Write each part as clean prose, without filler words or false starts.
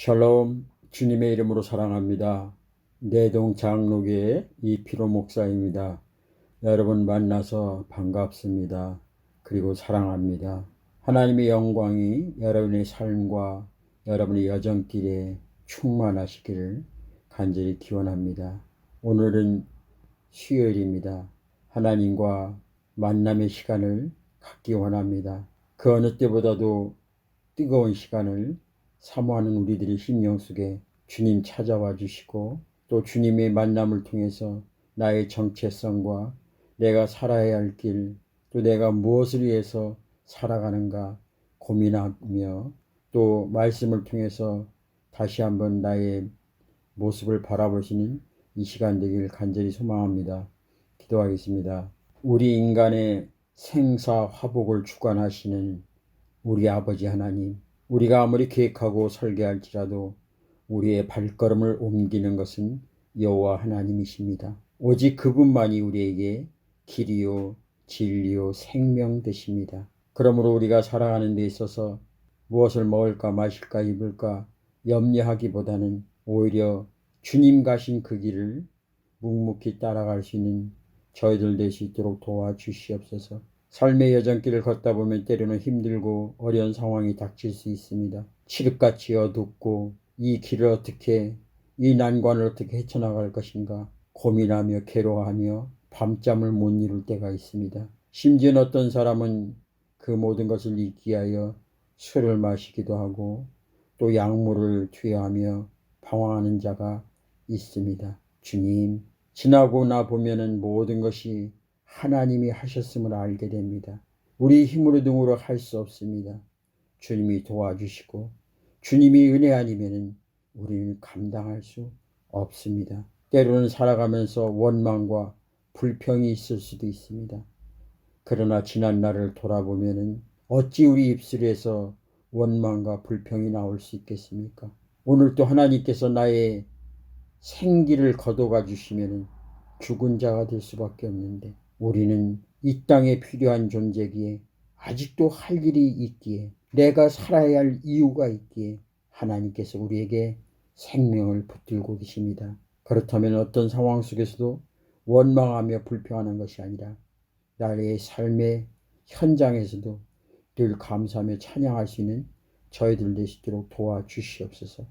샬롬, 주님의 이름으로 사랑합니다. 내동 장로교의 이필호 목사입니다. 여러분 만나서 반갑습니다. 그리고 사랑합니다. 하나님의 영광이 여러분의 삶과 여러분의 여정길에 충만하시기를 간절히 기원합니다. 오늘은 수요일입니다. 하나님과 만남의 시간을 갖기 원합니다. 그 어느 때보다도 뜨거운 시간을 사모하는 우리들의 심령 속에 주님 찾아와 주시고 또 주님의 만남을 통해서 나의 정체성과 내가 살아야 할 길, 또 내가 무엇을 위해서 살아가는가 고민하며 또 말씀을 통해서 다시 한번 나의 모습을 바라보시는 이 시간 되길 간절히 소망합니다. 기도하겠습니다. 우리 인간의 생사 화복을 주관하시는 우리 아버지 하나님, 우리가 아무리 계획하고 설계할지라도 우리의 발걸음을 옮기는 것은 여호와 하나님이십니다. 오직 그분만이 우리에게 길이요 진리요 생명 되십니다. 그러므로 우리가 살아가는 데 있어서 무엇을 먹을까 마실까 입을까 염려하기보다는 오히려 주님 가신 그 길을 묵묵히 따라갈 수 있는 저희들 될 수 있도록 도와주시옵소서. 삶의 여정길을 걷다 보면 때로는 힘들고 어려운 상황이 닥칠 수 있습니다. 칠흑같이 어둡고 이 길을 어떻게, 이 난관을 어떻게 헤쳐나갈 것인가 고민하며 괴로워하며 밤잠을 못 이룰 때가 있습니다. 심지어 어떤 사람은 그 모든 것을 잊기 위하여 술을 마시기도 하고 또 약물을 투여하며 방황하는 자가 있습니다. 주님, 지나고 나 보면은 모든 것이 하나님이 하셨음을 알게 됩니다. 우리 힘으로 등으로 할 수 없습니다. 주님이 도와주시고 주님이 은혜 아니면은 우리는 감당할 수 없습니다. 때로는 살아가면서 원망과 불평이 있을 수도 있습니다. 그러나 지난 날을 돌아보면은 어찌 우리 입술에서 원망과 불평이 나올 수 있겠습니까? 오늘 또 하나님께서 나의 생기를 거둬가 주시면은 죽은 자가 될 수밖에 없는데 우리는 이 땅에 필요한 존재기에 아직도 할 일이 있기에 내가 살아야 할 이유가 있기에 하나님께서 우리에게 생명을 붙들고 계십니다. 그렇다면 어떤 상황 속에서도 원망하며 불평하는 것이 아니라 나의 삶의 현장에서도 늘 감사하며 찬양할 수 있는 저희들 되시도록 도와주시옵소서.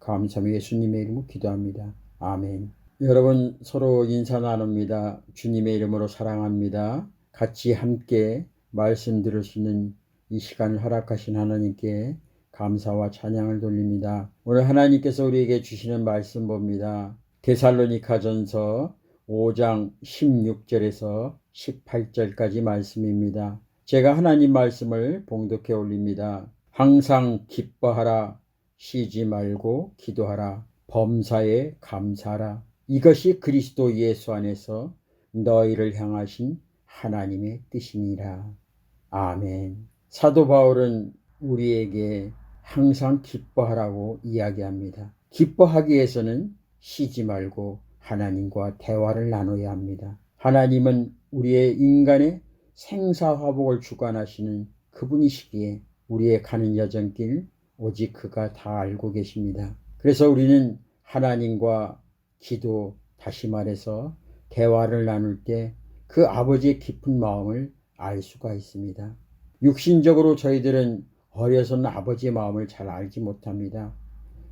감사하며 예수님의 이름으로 기도합니다. 아멘. 여러분 서로 인사 나눕니다. 주님의 이름으로 사랑합니다. 같이 함께 말씀 들을 수 있는 이 시간을 허락하신 하나님께 감사와 찬양을 돌립니다. 오늘 하나님께서 우리에게 주시는 말씀 봅니다. 데살로니가전서 5장 16절에서 18절까지 말씀입니다. 제가 하나님 말씀을 봉독해 올립니다. 항상 기뻐하라, 쉬지 말고 기도하라, 범사에 감사하라. 이것이 그리스도 예수 안에서 너희를 향하신 하나님의 뜻이니라. 아멘. 사도 바울은 우리에게 항상 기뻐하라고 이야기합니다. 기뻐하기 위해서는 쉬지 말고 하나님과 대화를 나눠야 합니다. 하나님은 우리의 인간의 생사화복을 주관하시는 그분이시기에 우리의 가는 여정길 오직 그가 다 알고 계십니다. 그래서 우리는 하나님과 기도, 다시 말해서 대화를 나눌 때 그 아버지의 깊은 마음을 알 수가 있습니다. 육신적으로 저희들은 어려서는 아버지의 마음을 잘 알지 못합니다.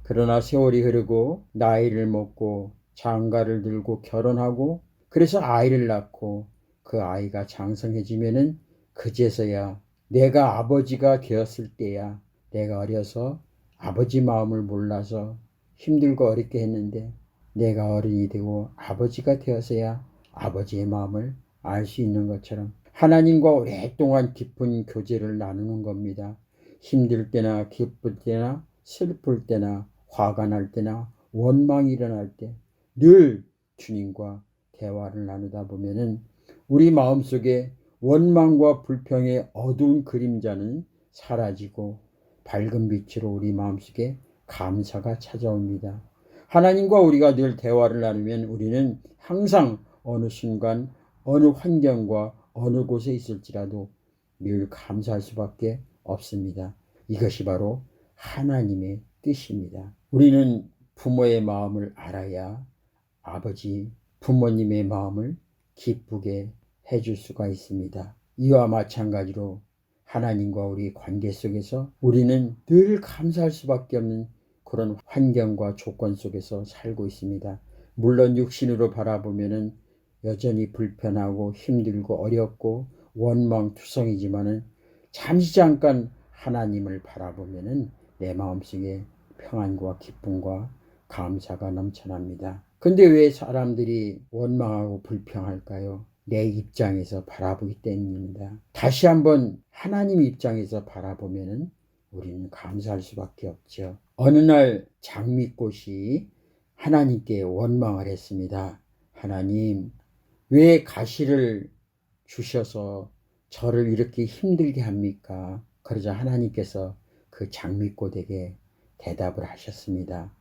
그러나 세월이 흐르고 나이를 먹고 장가를 들고 결혼하고 그래서 아이를 낳고 그 아이가 장성해지면은 그제서야 내가 아버지가 되었을 때야 내가 어려서 아버지 마음을 몰라서 힘들고 어렵게 했는데 내가 어른이 되고 아버지가 되어서야 아버지의 마음을 알 수 있는 것처럼 하나님과 오랫동안 깊은 교제를 나누는 겁니다. 힘들 때나 기쁠 때나 슬플 때나 화가 날 때나 원망이 일어날 때 늘 주님과 대화를 나누다 보면은 우리 마음속에 원망과 불평의 어두운 그림자는 사라지고 밝은 빛으로 우리 마음속에 감사가 찾아옵니다. 하나님과 우리가 늘 대화를 나누면 우리는 항상 어느 순간 어느 환경과 어느 곳에 있을지라도 늘 감사할 수밖에 없습니다. 이것이 바로 하나님의 뜻입니다. 우리는 부모의 마음을 알아야 아버지, 부모님의 마음을 기쁘게 해줄 수가 있습니다. 이와 마찬가지로 하나님과 우리 관계 속에서 우리는 늘 감사할 수밖에 없는 그런 환경과 조건 속에서 살고 있습니다. 물론 육신으로 바라보면은 여전히 불편하고 힘들고 어렵고 원망투성이지만은 잠시 잠깐 하나님을 바라보면은 내 마음속에 평안과 기쁨과 감사가 넘쳐납니다. 근데 왜 사람들이 원망하고 불평할까요? 내 입장에서 바라보기 때문입니다. 다시 한번 하나님 입장에서 바라보면은 우리는 감사할 수밖에 없죠. 어느 날 장미꽃이 하나님께 원망을 했습니다. 하나님, 왜 가시를 주셔서 저를 이렇게 힘들게 합니까? 그러자 하나님께서 그 장미꽃에게 대답을 하셨습니다.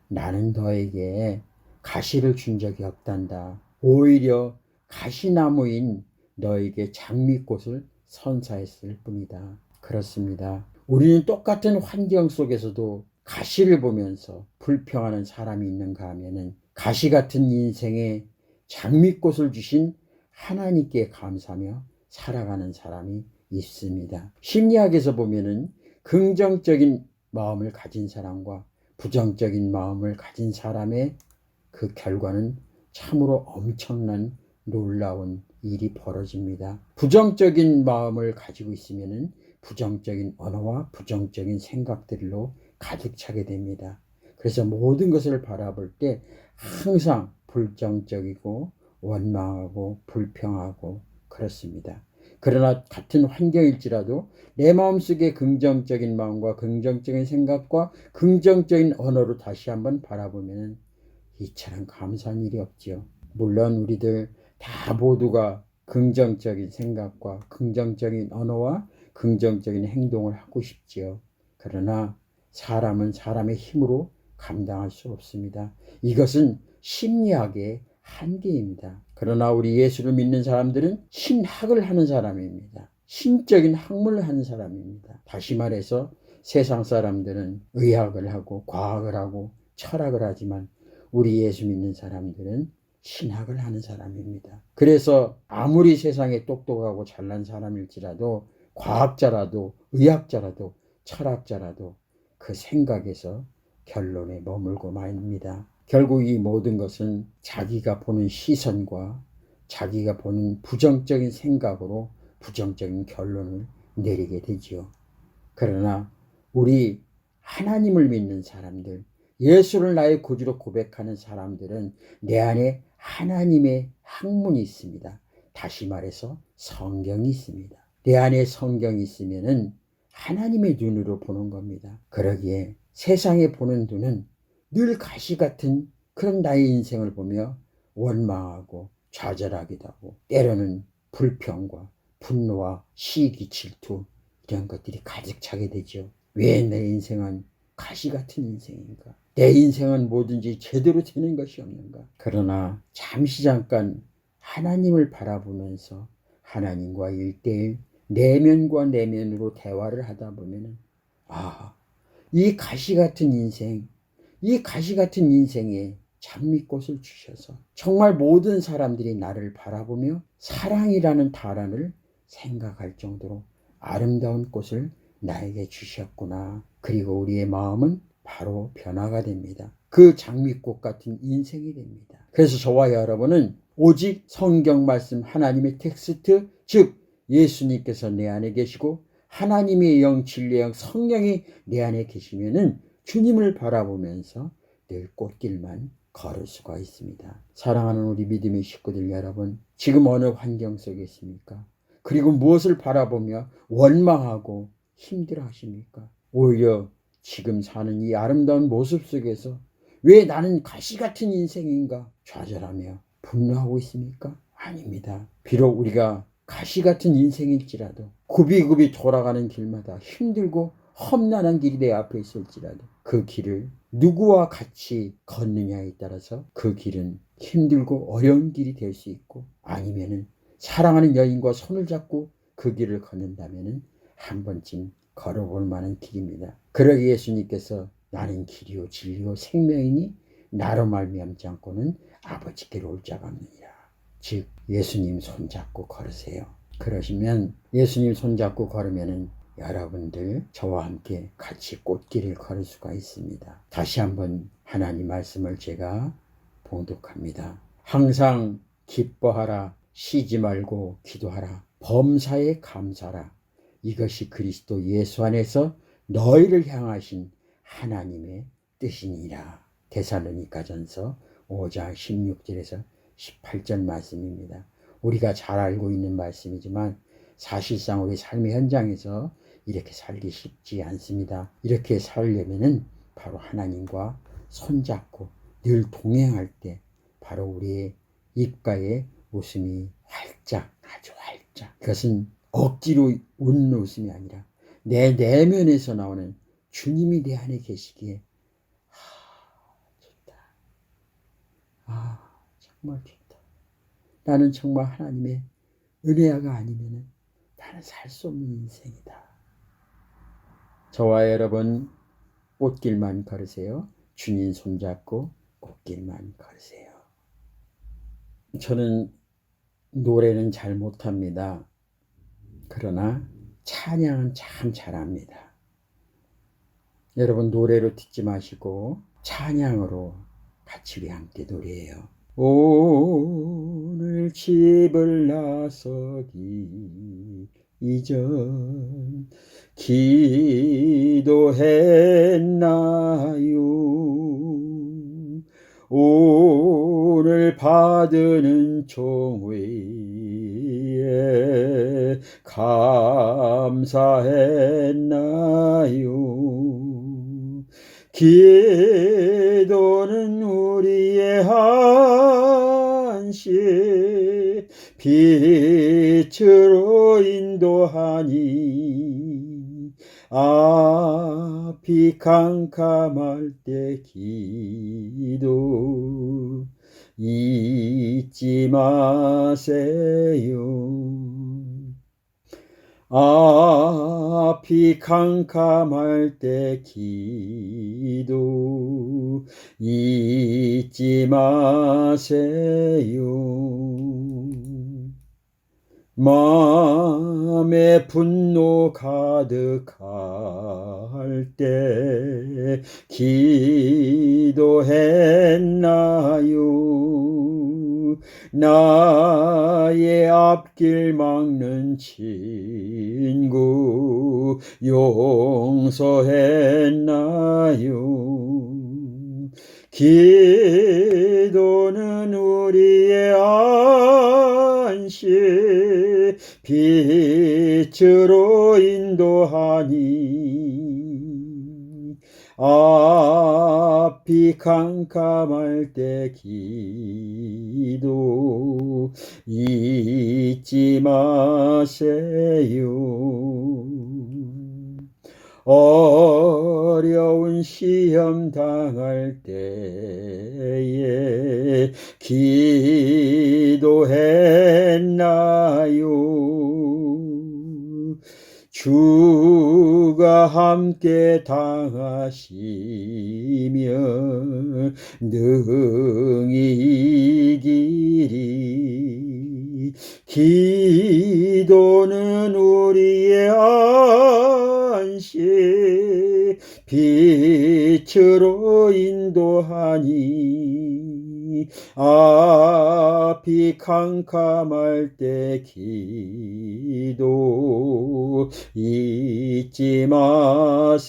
나는 너에게 가시를 준 적이 없단다. 오히려 가시나무인 너에게 장미꽃을 선사했을 뿐이다. 그렇습니다. 우리는 똑같은 환경 속에서도 가시를 보면서 불평하는 사람이 있는가 하면은 가시 같은 인생에 장미꽃을 주신 하나님께 감사하며 살아가는 사람이 있습니다. 심리학에서 보면은 긍정적인 마음을 가진 사람과 부정적인 마음을 가진 사람의 그 결과는 참으로 엄청난 놀라운 일이 벌어집니다. 부정적인 마음을 가지고 있으면 부정적인 언어와 부정적인 생각들로 가득 차게 됩니다. 그래서 모든 것을 바라볼 때 항상 불정적이고 원망하고 불평하고 그렇습니다. 그러나 같은 환경일지라도 내 마음속에 긍정적인 마음과 긍정적인 생각과 긍정적인 언어로 다시 한번 바라보면 이처럼 감사한 일이 없지요. 물론 우리들 다 모두가 긍정적인 생각과 긍정적인 언어와 긍정적인 행동을 하고 싶지요. 그러나 사람은 사람의 힘으로 감당할 수 없습니다. 이것은 심리학의 한계입니다. 그러나 우리 예수를 믿는 사람들은 신학을 하는 사람입니다. 신적인 학문을 하는 사람입니다. 다시 말해서 세상 사람들은 의학을 하고 과학을 하고 철학을 하지만 우리 예수 믿는 사람들은 신학을 하는 사람입니다. 그래서 아무리 세상에 똑똑하고 잘난 사람일지라도 과학자라도 의학자라도 철학자라도 그 생각에서 결론에 머물고 맙니다. 결국 이 모든 것은 자기가 보는 시선과 자기가 보는 부정적인 생각으로 부정적인 결론을 내리게 되지요. 그러나 우리 하나님을 믿는 사람들, 예수를 나의 구주로 고백하는 사람들은 내 안에 하나님의 학문이 있습니다. 다시 말해서 성경이 있습니다. 내 안에 성경이 있으면은 하나님의 눈으로 보는 겁니다. 그러기에 세상에 보는 눈은 늘 가시 같은 그런 나의 인생을 보며 원망하고 좌절하기도 하고 때로는 불평과 분노와 시기 질투 이런 것들이 가득 차게 되죠. 왜 내 인생은 가시 같은 인생인가? 내 인생은 뭐든지 제대로 되는 것이 없는가? 그러나 잠시 잠깐 하나님을 바라보면서 하나님과 1:1 내면과 내면으로 대화를 하다 보면 이 가시 같은 인생, 이 가시 같은 인생에 장미꽃을 주셔서 정말 모든 사람들이 나를 바라보며 사랑이라는 단어를 생각할 정도로 아름다운 꽃을 나에게 주셨구나. 그리고 우리의 마음은 바로 변화가 됩니다. 그 장미꽃 같은 인생이 됩니다. 그래서 저와 여러분은 오직 성경 말씀 하나님의 텍스트, 즉 예수님께서 내 안에 계시고 하나님의 영, 진리의 영, 성령이 내 안에 계시면은 주님을 바라보면서 늘 꽃길만 걸을 수가 있습니다. 사랑하는 우리 믿음의 식구들 여러분, 지금 어느 환경 속에 있습니까? 그리고 무엇을 바라보며 원망하고 힘들어 하십니까? 오히려 지금 사는 이 아름다운 모습 속에서 왜 나는 가시 같은 인생인가 좌절하며 분노하고 있습니까? 아닙니다. 비록 우리가 가시 같은 인생일지라도 굽이굽이 돌아가는 길마다 힘들고 험난한 길이 내 앞에 있을지라도 그 길을 누구와 같이 걷느냐에 따라서 그 길은 힘들고 어려운 길이 될 수 있고 아니면은 사랑하는 여인과 손을 잡고 그 길을 걷는다면은 한 번쯤 걸어볼 만한 길입니다. 그러기 예수님께서 나는 길이요 진리요 생명이니 나로 말미암지 않고는 아버지께로 올 자가 없느니라. 즉 예수님 손잡고 걸으세요. 그러시면 예수님 손잡고 걸으면은 여러분들 저와 함께 같이 꽃길을 걸을 수가 있습니다. 다시 한번 하나님 말씀을 제가 봉독합니다. 항상 기뻐하라. 쉬지 말고 기도하라. 범사에 감사하라. 이것이 그리스도 예수 안에서 너희를 향하신 하나님의 뜻이니라. 데살로니가전서 5장 16절에서 18절 말씀입니다. 우리가 잘 알고 있는 말씀이지만 사실상 우리 삶의 현장에서 이렇게 살기 쉽지 않습니다. 이렇게 살려면은 바로 하나님과 손잡고 늘 동행할 때 바로 우리의 입가에 웃음이 활짝, 아주 활짝. 그것은 억지로 웃는 웃음이 아니라 내 내면에서 나오는 주님이 내 안에 계시기에 좋다. 정말 좋다. 나는 정말 하나님의 은혜가 아니면 나는 살 수 없는 인생이다. 저와 여러분 꽃길만 걸으세요. 주님 손잡고 꽃길만 걸으세요. 저는 노래는 잘 못합니다. 그러나 찬양은 참 잘합니다. 여러분 노래로 듣지 마시고 찬양으로 같이 우리 함께 노래해요. 오늘 집을 나서기 이전 기도했나요? 오늘 받는 종회에 감사했나요? 기도는 우리의 한시 빛으로 인도하니 앞이 캄캄할 때 기도 잊지 마세요. 앞이 캄캄할 때 기도 잊지 마세요. 마음에 분노 가득할 때 기도했나요? 나의 앞길 막는 친구 용서했나요? 기도는 우리의 안시 빛으로 인도하니 앞이 캄캄할 때 기도 잊지 마세요. 어려운 시험 당할 때에 기도했나요? 주가 함께 당하시면 능히 이기리. 기도는 우리의 안시 빛으로 인도하니 앞이 캄캄할 때 기도 잊지 마세요.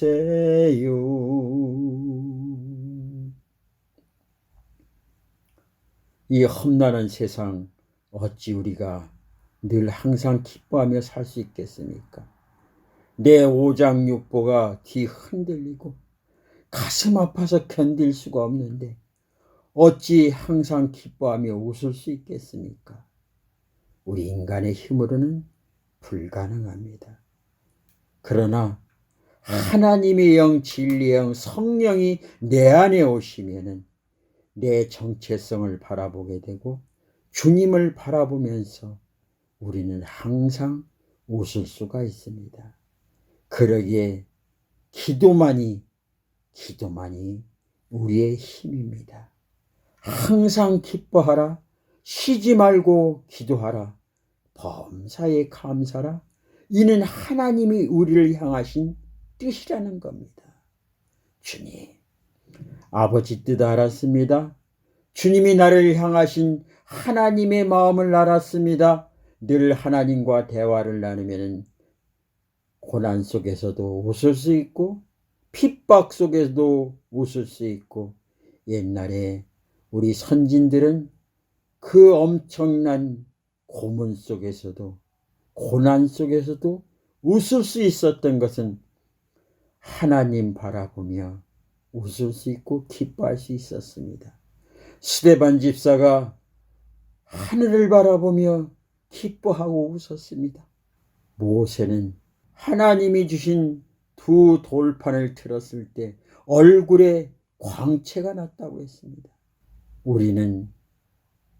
이 험난한 세상 어찌 우리가 늘 항상 기뻐하며 살 수 있겠습니까? 내 오장육부가 뒤흔들리고 가슴 아파서 견딜 수가 없는데 어찌 항상 기뻐하며 웃을 수 있겠습니까? 우리 인간의 힘으로는 불가능합니다. 그러나 하나님의 영, 진리의 영, 성령이 내 안에 오시면은 내 정체성을 바라보게 되고 주님을 바라보면서 우리는 항상 웃을 수가 있습니다. 그러기에 기도만이 기도만이 우리의 힘입니다. 항상 기뻐하라. 쉬지 말고 기도하라. 범사에 감사라. 이는 하나님이 우리를 향하신 뜻이라는 겁니다. 주님, 아버지 뜻 알았습니다. 주님이 나를 향하신 하나님의 마음을 알았습니다. 늘 하나님과 대화를 나누면 고난 속에서도 웃을 수 있고 핍박 속에서도 웃을 수 있고, 옛날에 우리 선진들은 그 엄청난 고문 속에서도 고난 속에서도 웃을 수 있었던 것은 하나님 바라보며 웃을 수 있고 기뻐할 수 있었습니다. 스데반 집사가 하늘을 바라보며 기뻐하고 웃었습니다. 모세는 하나님이 주신 두 돌판을 틀었을 때 얼굴에 광채가 났다고 했습니다. 우리는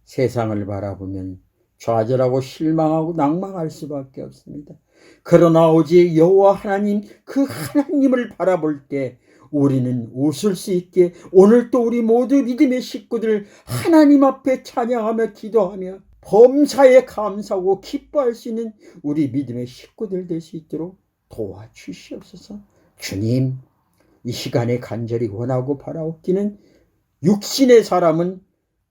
세상을 바라보면 좌절하고 실망하고 낭망할 수밖에 없습니다. 그러나 오직 여호와 하나님, 그 하나님을 바라볼 때 우리는 웃을 수 있게, 오늘도 우리 모두 믿음의 식구들 하나님 앞에 찬양하며 기도하며 범사에 감사하고 기뻐할 수 있는 우리 믿음의 식구들 될 수 있도록 도와주시옵소서. 주님, 이 시간에 간절히 원하고 바라옵기는, 육신의 사람은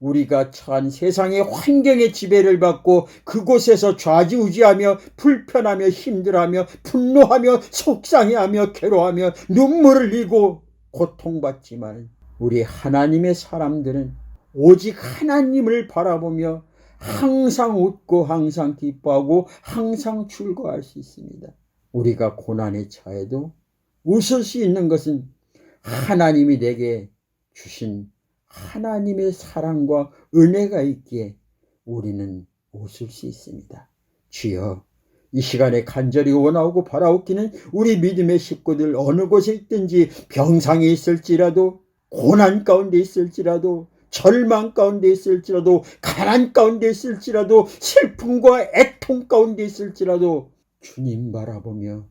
우리가 처한 세상의 환경의 지배를 받고 그곳에서 좌지우지하며 불편하며 힘들어하며 분노하며 속상해하며 괴로워하며 눈물을 흘리고 고통받지만, 우리 하나님의 사람들은 오직 하나님을 바라보며 항상 웃고 항상 기뻐하고 항상 즐거워할 수 있습니다. 우리가 고난에 처해도 웃을 수 있는 것은 하나님이 내게 주신 하나님의 사랑과 은혜가 있기에 우리는 웃을 수 있습니다. 주여, 이 시간에 간절히 원하고 바라옵기는 우리 믿음의 식구들 어느 곳에 있든지, 병상에 있을지라도, 고난 가운데 있을지라도, 절망 가운데 있을지라도, 가난 가운데 있을지라도, 슬픔과 애통 가운데 있을지라도 주님 바라보며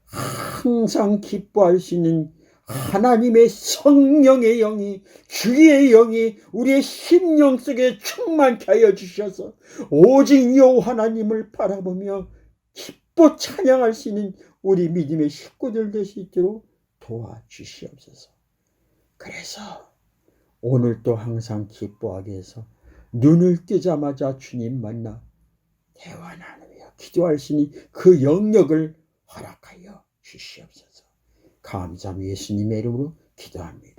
항상 기뻐할 수 있는 하나님의 성령의 영이, 주의 영이 우리의 심령 속에 충만케 하여 주셔서 오직 여호와 하나님을 바라보며 기뻐 찬양할 수 있는 우리 믿음의 식구들 될 수 있도록 도와주시옵소서. 그래서 오늘도 항상 기뻐하게 해서 눈을 뜨자마자 주님 만나 대화 나누며 기도할 수 있는 그 영역을 허락하여 주시옵소서. 감사합니다. 예수님의 이름으로 기도합니다.